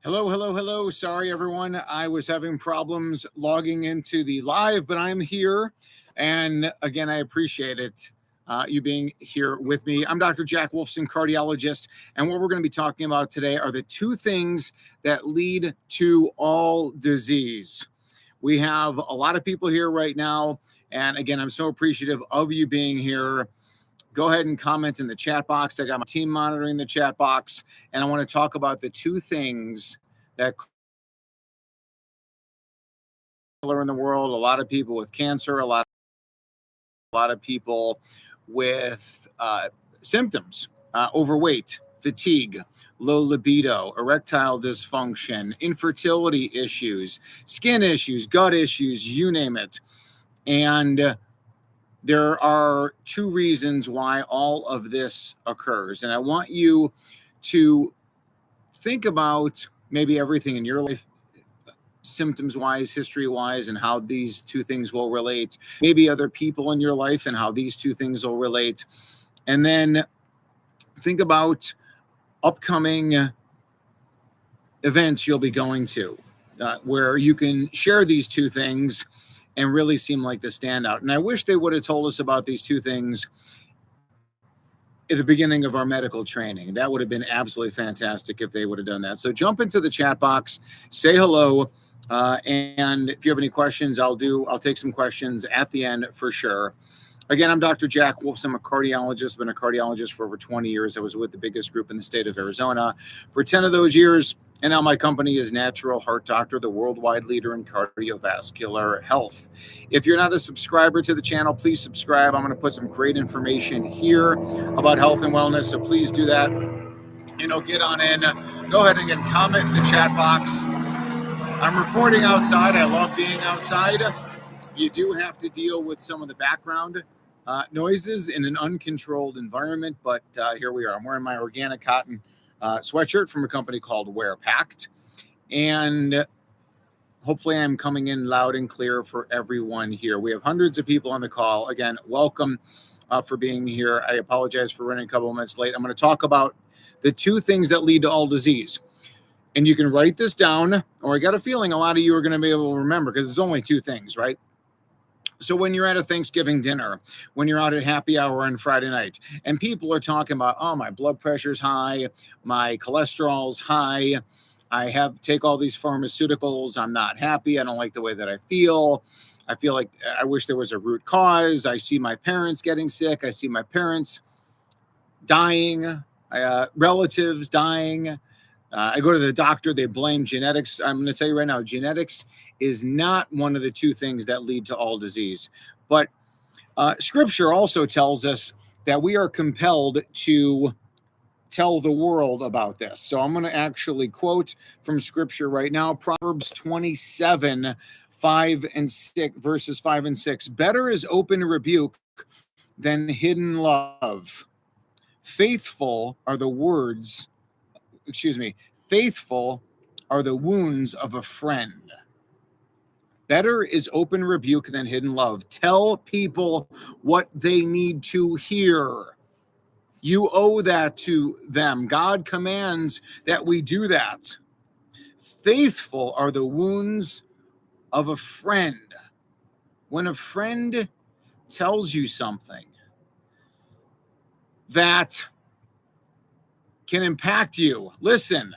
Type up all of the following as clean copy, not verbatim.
Hello, hello, hello. Sorry, everyone. I was having problems logging into the live, but I'm here. And again, I appreciate it, you being here with me. I'm Dr. Jack Wolfson, cardiologist. And what we're going to be talking about today are the two things that lead to all disease. We have a lot of people here right now. And again, I'm so appreciative of you being here. Go ahead and comment in the chat box. I got my team monitoring the chat box, and I want to talk about the two things that are in the world. A lot of people with cancer, a lot of people with symptoms, overweight, fatigue, low libido, erectile dysfunction, infertility issues, skin issues, gut issues, you name it. And there are two reasons why all of this occurs. And I want you to think about maybe everything in your life, symptoms-wise, history-wise, and how these two things will relate. Maybe other people in your life and how these two things will relate. And then think about upcoming events you'll be going to where you can share these two things and really seem like the standout. And I wish they would have told us about these two things at the beginning of our medical training. That would have been absolutely fantastic if they would have done that. So jump into the chat box, say hello, and if you have any questions, I'll take some questions at the end for sure. Again, I'm Dr. Jack Wolfson. I'm a cardiologist. I've been a cardiologist for over 20 years. I was with the biggest group in the state of Arizona for 10 of those years. And now my company is Natural Heart Doctor, the worldwide leader in cardiovascular health. If you're not a subscriber to the channel, please subscribe. I'm going to put some great information here about health and wellness, so please do that. Get on in. Go ahead and get comment in the chat box. I'm recording outside. I love being outside. You do have to deal with some of the background noises in an uncontrolled environment, but here we are. I'm wearing my organic cotton sweatshirt from a company called Wear Packed, and hopefully I'm coming in loud and clear for everyone here. We have hundreds of people on the call. Again, welcome for being here. I apologize for running a couple of minutes late. I'm going to talk about the two things that lead to all disease. And you can write this down, or I got a feeling a lot of you are going to be able to remember because it's only two things, right? So when you're at a Thanksgiving dinner, when you're out at happy hour on Friday night, and people are talking about, oh, my blood pressure's high, my cholesterol's high, I take all these pharmaceuticals, I'm not happy, I don't like the way that I feel like I wish there was a root cause, I see my parents getting sick, I see my parents dying, relatives dying, I go to the doctor, they blame genetics. I'm going to tell you right now, genetics is not one of the two things that lead to all disease. But Scripture also tells us that we are compelled to tell the world about this. So I'm going to actually quote from Scripture right now, Proverbs 27, 5 and 6, verses 5 and 6. Better is open rebuke than hidden love. Faithful are the wounds of a friend. Better is open rebuke than hidden love. Tell people what they need to hear. You owe that to them. God commands that we do that. Faithful are the wounds of a friend. When a friend tells you something that can impact you, listen.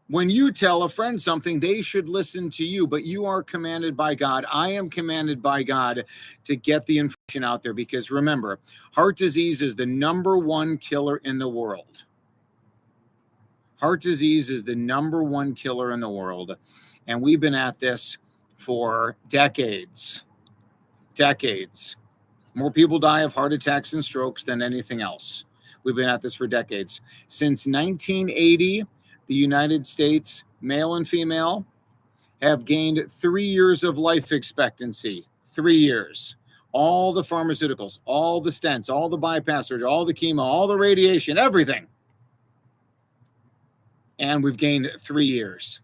When you tell a friend something, they should listen to you, but you are commanded by God. I am commanded by God to get the information out there because remember, heart disease is the number one killer in the world. Heart disease is the number one killer in the world, and we've been at this for decades. Decades. More people die of heart attacks and strokes than anything else. We've been at this for decades. Since 1980, the United States, male and female, have gained 3 years of life expectancy. 3 years. All the pharmaceuticals, all the stents, all the bypass surgery, all the chemo, all the radiation, everything. And we've gained 3 years.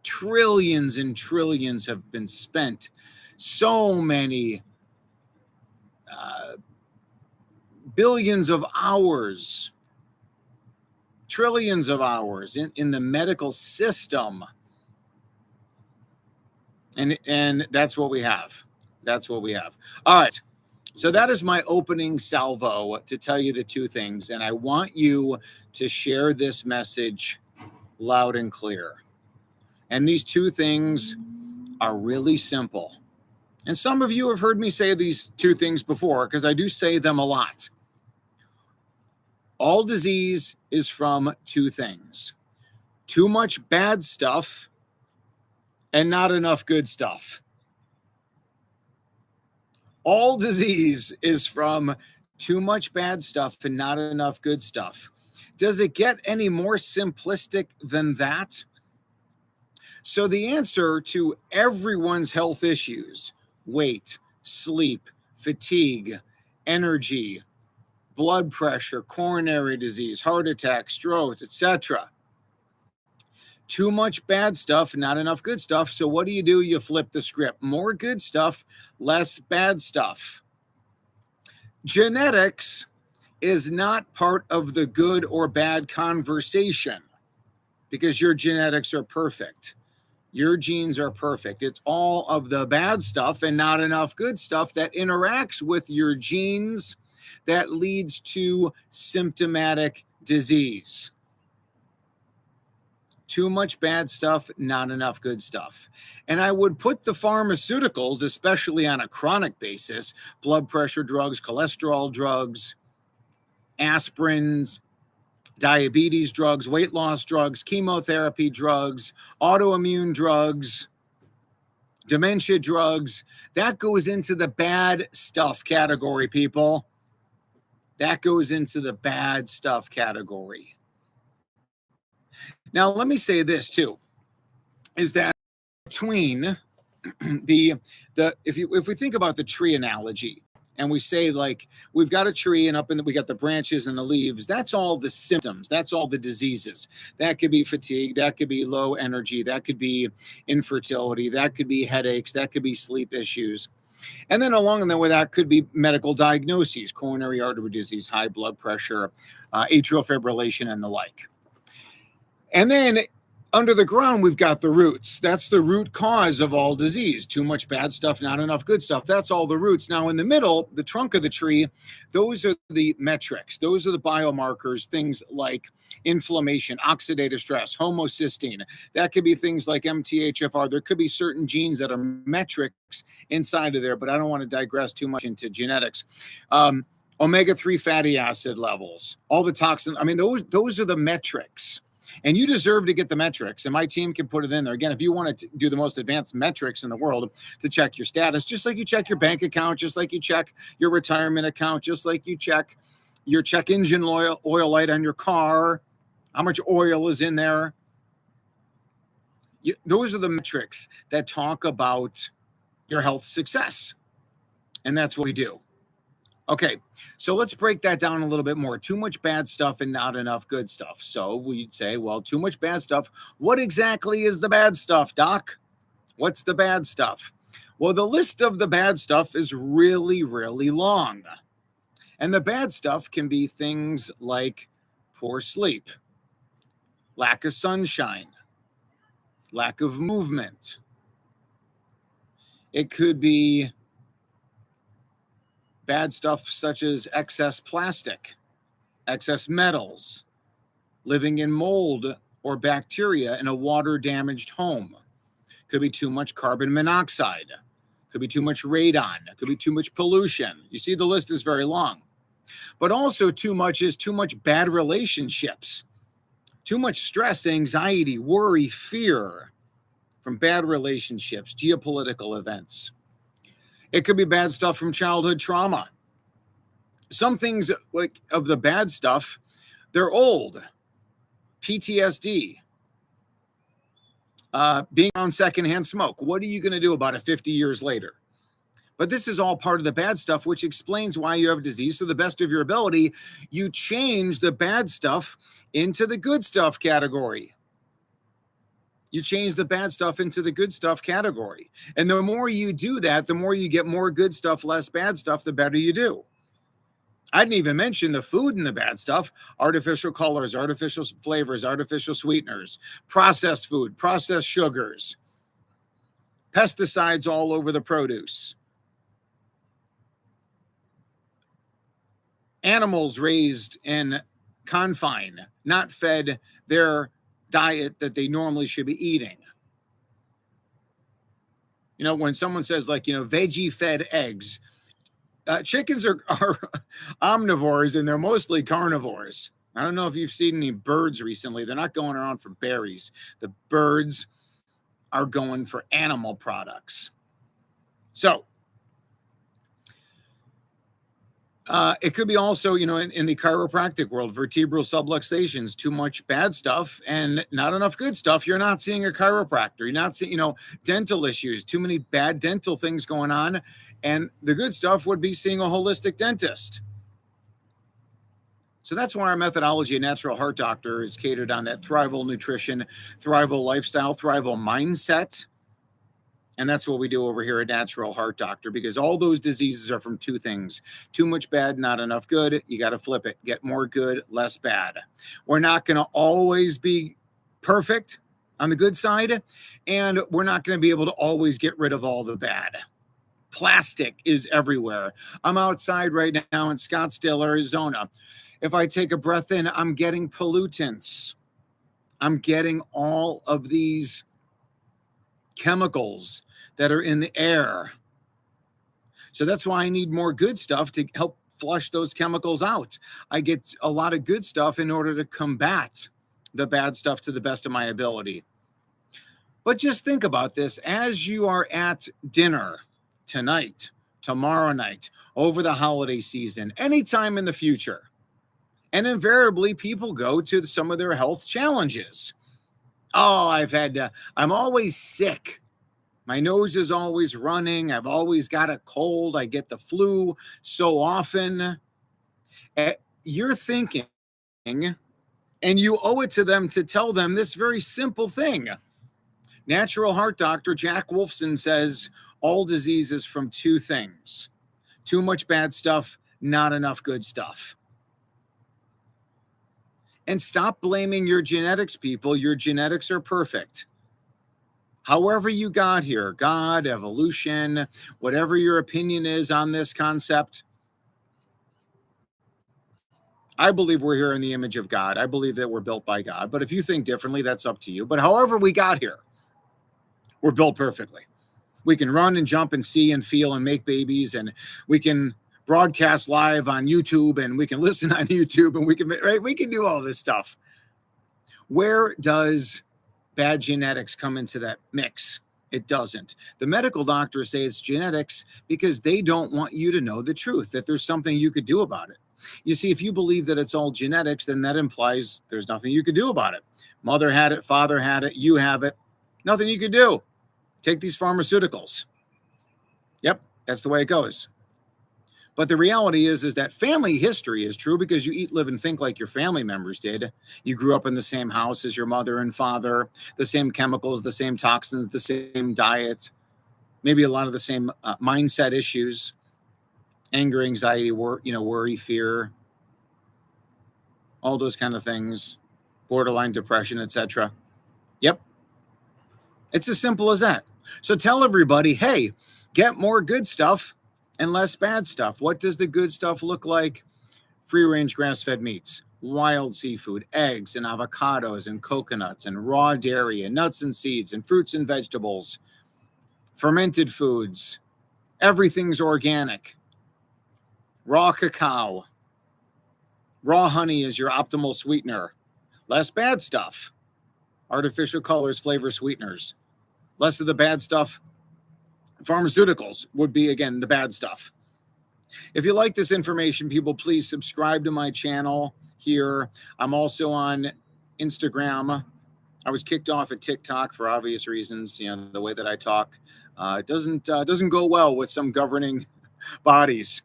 Trillions and trillions have been spent. So many billions of hours trillions of hours in the medical system. And that's what we have. That's what we have. All right. So that is my opening salvo to tell you the two things. And I want you to share this message loud and clear. And these two things are really simple. And some of you have heard me say these two things before because I do say them a lot. All disease is from two things: too much bad stuff and not enough good stuff. All disease is from too much bad stuff and not enough good stuff. Does it get any more simplistic than that? So the answer to everyone's health issues, weight, sleep, fatigue, energy, blood pressure, coronary disease, heart attack, strokes, etc. Too much bad stuff, not enough good stuff. So what do? You flip the script. More good stuff, less bad stuff. Genetics is not part of the good or bad conversation because your genetics are perfect. Your genes are perfect. It's all of the bad stuff and not enough good stuff that interacts with your genes that leads to symptomatic disease. Too much bad stuff, not enough good stuff. And I would put the pharmaceuticals, especially on a chronic basis, blood pressure drugs, cholesterol drugs, aspirins, diabetes drugs, weight loss drugs, chemotherapy drugs, autoimmune drugs, dementia drugs. That goes into the bad stuff category, people. That goes into the bad stuff category. Now, let me say this too, is that between if we think about the tree analogy, and we say like we've got a tree and we got the branches and the leaves, that's all the symptoms, that's all the diseases. That could be fatigue, that could be low energy, that could be infertility, that could be headaches, that could be sleep issues. And then along the way, that could be medical diagnoses, coronary artery disease, high blood pressure, atrial fibrillation, and the like. And then under the ground, we've got the roots. That's the root cause of all disease. Too much bad stuff, not enough good stuff. That's all the roots. Now, in the middle, the trunk of the tree, those are the metrics. Those are the biomarkers, things like inflammation, oxidative stress, homocysteine. That could be things like MTHFR. There could be certain genes that are metrics inside of there, but I don't want to digress too much into genetics. Omega-3 fatty acid levels, all the toxins. I mean, those are the metrics. And you deserve to get the metrics, and my team can put it in there. Again, if you want to do the most advanced metrics in the world to check your status, just like you check your bank account, just like you check your retirement account, just like you check your check engine oil light on your car, how much oil is in there. Those are the metrics that talk about your health success, and that's what we do. Okay, so let's break that down a little bit more. Too much bad stuff and not enough good stuff. So we'd say, well, too much bad stuff. What exactly is the bad stuff, Doc? What's the bad stuff? Well, the list of the bad stuff is really, really long. And the bad stuff can be things like poor sleep, lack of sunshine, lack of movement. It could be bad stuff such as excess plastic, excess metals, living in mold or bacteria in a water-damaged home. Could be too much carbon monoxide. Could be too much radon. Could be too much pollution. You see, the list is very long. But also too much bad relationships. Too much stress, anxiety, worry, fear from bad relationships, geopolitical events. It could be bad stuff from childhood trauma. Some things like of the bad stuff, they're old. PTSD. Being on secondhand smoke. What are you going to do about it 50 years later? But this is all part of the bad stuff, which explains why you have disease. So the best of your ability, you change the bad stuff into the good stuff category. You change the bad stuff into the good stuff category. And the more you do that, the more you get more good stuff, less bad stuff, the better you do. I didn't even mention the food and the bad stuff: artificial colors, artificial flavors, artificial sweeteners, processed food, processed sugars, pesticides all over the produce, animals raised in confine, not fed their diet that they normally should be eating. You know, when someone says, like, you know, veggie fed eggs, chickens are omnivores, and they're mostly carnivores. I don't know if you've seen any birds recently. They're not going around for berries. The birds are going for animal products. So it could be also, you know, in the chiropractic world, vertebral subluxations, too much bad stuff and not enough good stuff. You're not seeing a chiropractor. You're not seeing, you know, dental issues, too many bad dental things going on. And the good stuff would be seeing a holistic dentist. So that's why our methodology at Natural Heart Doctor is catered on that thrival nutrition, thrival lifestyle, thrival mindset. And that's what we do over here at Natural Heart Doctor, because all those diseases are from two things: too much bad, not enough good. You got to flip it, get more good, less bad. We're not going to always be perfect on the good side, and we're not going to be able to always get rid of all the bad. Plastic is everywhere. I'm outside right now in Scottsdale, Arizona. If I take a breath in, I'm getting pollutants. I'm getting all of these chemicals that are in the air. So that's why I need more good stuff to help flush those chemicals out. I get a lot of good stuff in order to combat the bad stuff to the best of my ability. But just think about this as you are at dinner tonight, tomorrow night, over the holiday season, anytime in the future. And invariably, people go to some of their health challenges. Oh, I'm always sick. My nose is always running. I've always got a cold. I get the flu so often. You're thinking, and you owe it to them to tell them this very simple thing. Natural Heart Doctor Jack Wolfson says all disease is from two things: too much bad stuff, not enough good stuff. And stop blaming your genetics, people. Your genetics are perfect. However you got here, God, evolution, whatever your opinion is on this concept, I believe we're here in the image of God. I believe that we're built by God. But if you think differently, that's up to you. But however we got here, we're built perfectly. We can run and jump and see and feel and make babies, and we can broadcast live on YouTube, and we can listen on YouTube, and we can do all this stuff. Where does bad genetics come into that mix? It doesn't. The medical doctors say it's genetics because they don't want you to know the truth, that there's something you could do about it. You see, if you believe that it's all genetics, then that implies there's nothing you could do about it. Mother had it, father had it, you have it. Nothing you could do. Take these pharmaceuticals. Yep, that's the way it goes. But the reality is that family history is true because you eat, live, and think like your family members did. You grew up in the same house as your mother and father, the same chemicals, the same toxins, the same diet, maybe a lot of the same mindset issues, anger, anxiety, worry, fear, all those kind of things, borderline depression, etc. Yep. It's as simple as that. So tell everybody, hey, get more good stuff and less bad stuff. What does the good stuff look like? Free-range grass-fed meats, wild seafood, eggs and avocados and coconuts and raw dairy and nuts and seeds and fruits and vegetables, fermented foods. Everything's organic. Raw cacao. Raw honey is your optimal sweetener. Less bad stuff. Artificial colors, flavor, sweeteners. Less of the bad stuff. Pharmaceuticals would be, again, the bad stuff. If you like this information, people, please subscribe to my channel here. I'm also on Instagram. I was kicked off at TikTok for obvious reasons. You know, the way that I talk doesn't go well with some governing bodies.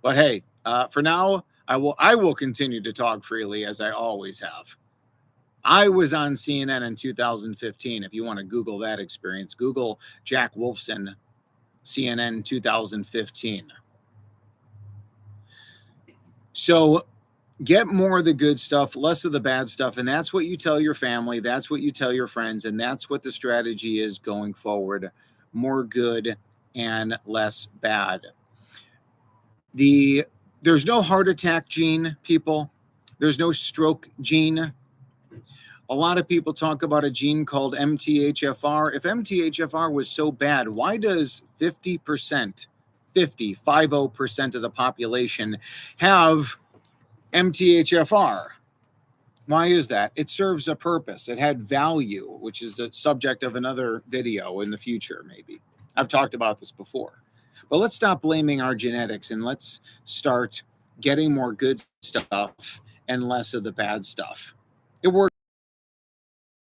But hey, for now, I will continue to talk freely as I always have. I was on CNN in 2015. If you want to Google that experience, Google Jack Wolfson, CNN 2015. So get more of the good stuff, less of the bad stuff. And that's what you tell your family. That's what you tell your friends. And that's what the strategy is going forward. More good and less bad. There's no heart attack gene, people. There's no stroke gene. A lot of people talk about a gene called MTHFR. If MTHFR was so bad, why does 50% of the population have MTHFR? Why is that? It serves a purpose. It had value, which is the subject of another video in the future, maybe. I've talked about this before. But let's stop blaming our genetics and let's start getting more good stuff and less of the bad stuff. It works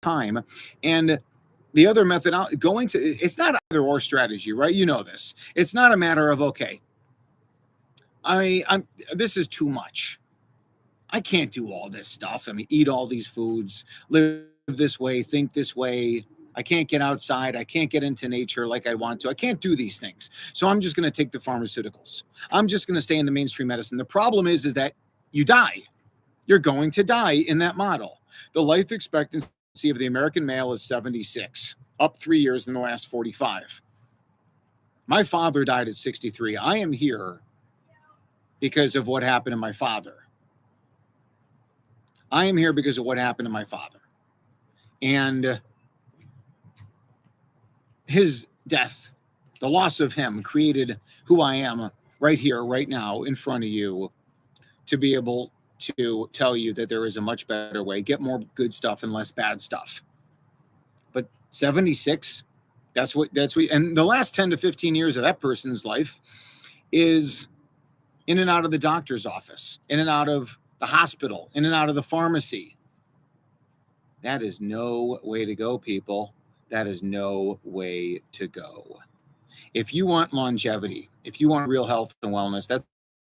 time. And the other method, it's not either or strategy, right? You know this. It's not a matter of, okay, this is too much. I can't do all this stuff. I mean, eat all these foods, live this way, think this way. I can't get outside. I can't get into nature like I want to. I can't do these things. So I'm just going to take the pharmaceuticals. I'm just going to stay in the mainstream medicine. The problem is that you die. You're going to die in that model. The life expectancy of the American male is 76, up 3 years in the last 45. My father died at 63. I am here because of what happened to my father. I am here because of what happened to my father. And his death, the loss of him, created who I am right here, right now, in front of you, to be able to tell you that there is a much better way. Get more good stuff and less bad stuff. But 76, that's what, and the last 10 to 15 years of that person's life is in and out of the doctor's office, in and out of the hospital, in and out of the pharmacy. That is no way to go, people. That is no way to go. If you want longevity, if you want real health and wellness, that's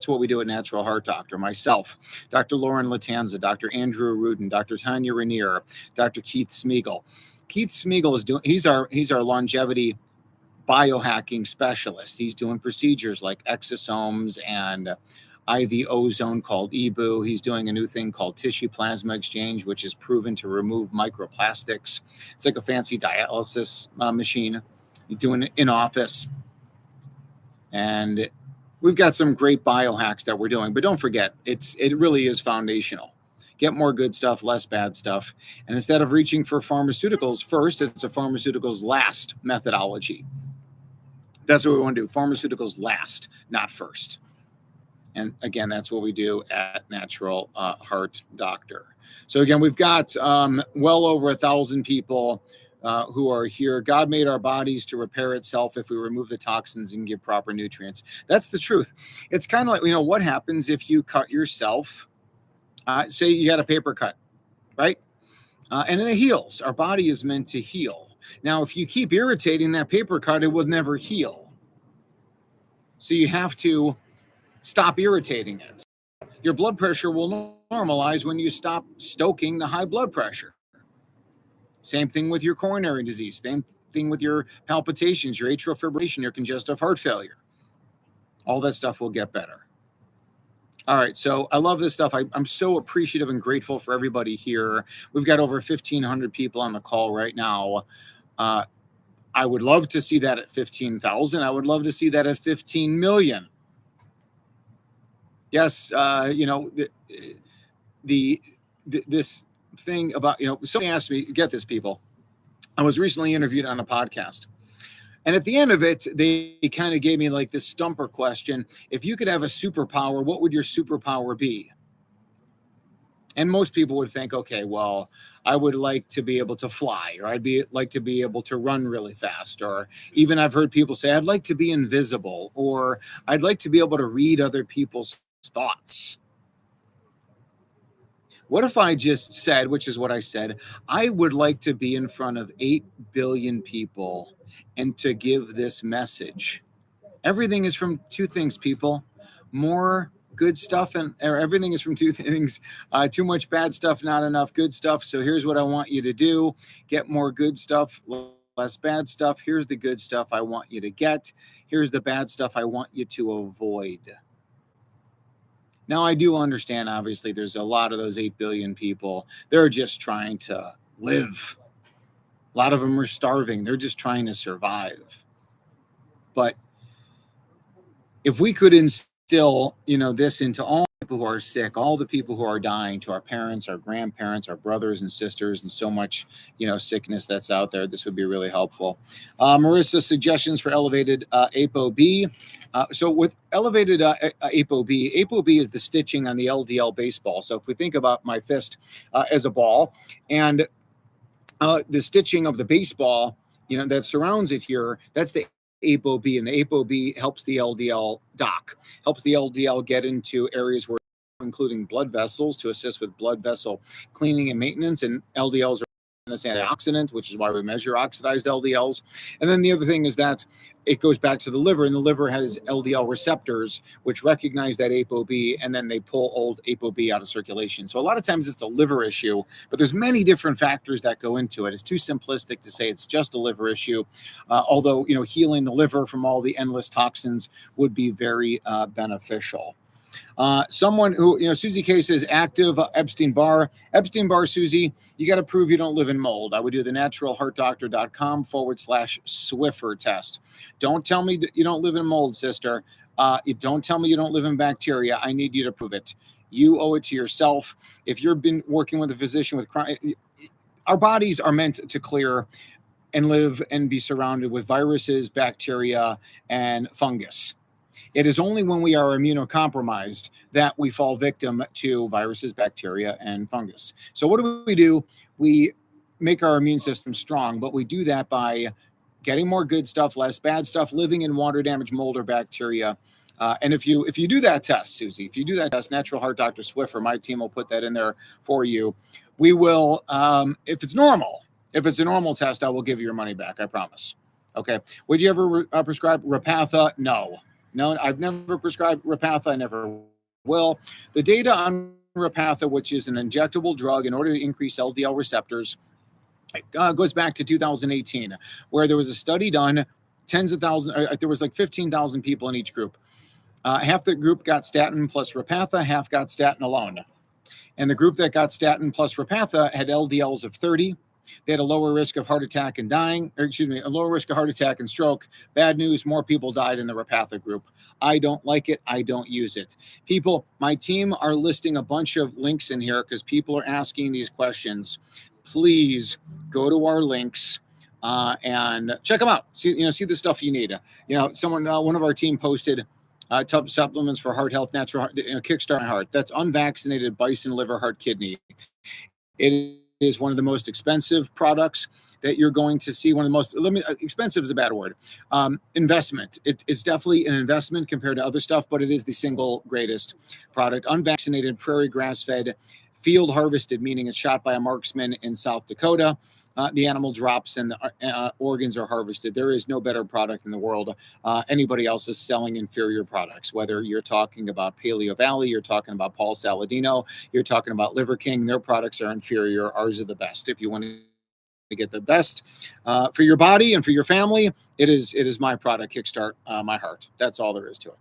what we do at Natural Heart Doctor. Myself, Dr. Lauren Latanza, Dr. Andrew Rudin, Dr. Tanya Rainier, Dr. Keith Smeagol. Keith Smeagol is he's our longevity biohacking specialist. He's doing procedures like exosomes and IV ozone called EBU. He's doing a new thing called tissue plasma exchange, which is proven to remove microplastics. It's like a fancy dialysis machine. You're doing it in office. And we've got some great biohacks that we're doing. But don't forget, it really is foundational. Get more good stuff, less bad stuff. And instead of reaching for pharmaceuticals first, it's a pharmaceuticals last methodology. That's what we want to do. Pharmaceuticals last, not first. And again, that's what we do at Natural Heart Doctor. So again, we've got well over 1,000 people who are here. God made our bodies to repair itself if we remove the toxins and give proper nutrients. That's the truth. It's kind of like, what happens if you cut yourself? Say you got a paper cut, right? And it heals. Our body is meant to heal. Now, if you keep irritating that paper cut, it will never heal. So you have to stop irritating it. Your blood pressure will normalize when you stop stoking the high blood pressure. Same thing with your coronary disease. Same thing with your palpitations, your atrial fibrillation, your congestive heart failure. All that stuff will get better. All right, so I love this stuff. I'm so appreciative and grateful for everybody here. We've got over 1,500 people on the call right now. I would love to see that at 15,000. I would love to see that at 15 million. Yes, this thing about, somebody asked me, get this, people. I was recently interviewed on a podcast. And at the end of it, they kind of gave me like this stumper question. If you could have a superpower, what would your superpower be? And most people would think, okay, well, I would like to be able to fly, or like to be able to run really fast. Or even I've heard people say, I'd like to be invisible, or I'd like to be able to read other people's thoughts. What if I just said, which is what I said, I would like to be in front of 8 billion people and to give this message. Everything is from two things, people. More good stuff, or everything is from two things. Too much bad stuff, not enough good stuff. So here's what I want you to do. Get more good stuff, less bad stuff. Here's the good stuff I want you to get. Here's the bad stuff I want you to avoid. Now, I do understand, obviously, there's a lot of those 8 billion people. They're just trying to live. A lot of them are starving. They're just trying to survive. But if we could instill, this into all people who are sick, all the people who are dying, to our parents, our grandparents, our brothers and sisters, and so much, sickness that's out there, this would be really helpful. Marissa, suggestions for elevated ApoB. So with elevated ApoB, ApoB is the stitching on the LDL baseball. So if we think about my fist as a ball, and the stitching of the baseball, that surrounds it here, that's the ApoB, and the ApoB helps the LDL dock, helps the LDL get into areas where, including blood vessels, to assist with blood vessel cleaning and maintenance. And LDLs are this antioxidant, which is why we measure oxidized LDLs. And then the other thing is that it goes back to the liver, and the liver has LDL receptors which recognize that ApoB, and then they pull old ApoB out of circulation. So a lot of times it's a liver issue, but there's many different factors that go into it. It's too simplistic to say it's just a liver issue, although healing the liver from all the endless toxins would be very beneficial. Someone who, Susie K says active Epstein-Barr. Epstein-Barr, Susie, you got to prove you don't live in mold. I would do the naturalheartdoctor.com/Swiffer test. Don't tell me that you don't live in mold, sister. Don't tell me you don't live in bacteria. I need you to prove it. You owe it to yourself. If you've been working with a physician with our bodies are meant to clear and live and be surrounded with viruses, bacteria, and fungus. It is only when we are immunocompromised that we fall victim to viruses, bacteria, and fungus. So what do? We make our immune system strong, but we do that by getting more good stuff, less bad stuff, living in water damaged mold or bacteria. And if you do that test, Susie, if you do that test, Natural Heart Dr. Swiffer, my team will put that in there for you. We will, if it's a normal test, I will give you your money back, I promise. Okay. Would you ever prescribe Repatha? No, I've never prescribed Repatha. I never will. The data on Repatha, which is an injectable drug in order to increase LDL receptors, goes back to 2018, where there was a study done, tens of thousands, there was like 15,000 people in each group. Half the group got statin plus Repatha, half got statin alone. And the group that got statin plus Repatha had LDLs of 30. They had a lower risk of heart attack and a lower risk of heart attack and stroke. Bad news, more people died in the Repatha group. I don't like it. I don't use it. People, my team are listing a bunch of links in here because people are asking these questions. Please go to our links and check them out. See the stuff you need. One of our team posted top supplements for heart health, natural heart, kickstart my heart. That's unvaccinated bison liver, heart, kidney. It is one of the most expensive products that you're going to see. One of the most expensive is a bad word. Investment. It's definitely an investment compared to other stuff, but it is the single greatest product. Unvaccinated, prairie grass-fed, field harvested, meaning it's shot by a marksman in South Dakota. The animal drops and the organs are harvested. There is no better product in the world. Anybody else is selling inferior products, whether you're talking about Paleo Valley, you're talking about Paul Saladino, you're talking about Liver King. Their products are inferior. Ours are the best. If you want to get the best for your body and for your family, it is my product, Kickstart My Heart. That's all there is to it.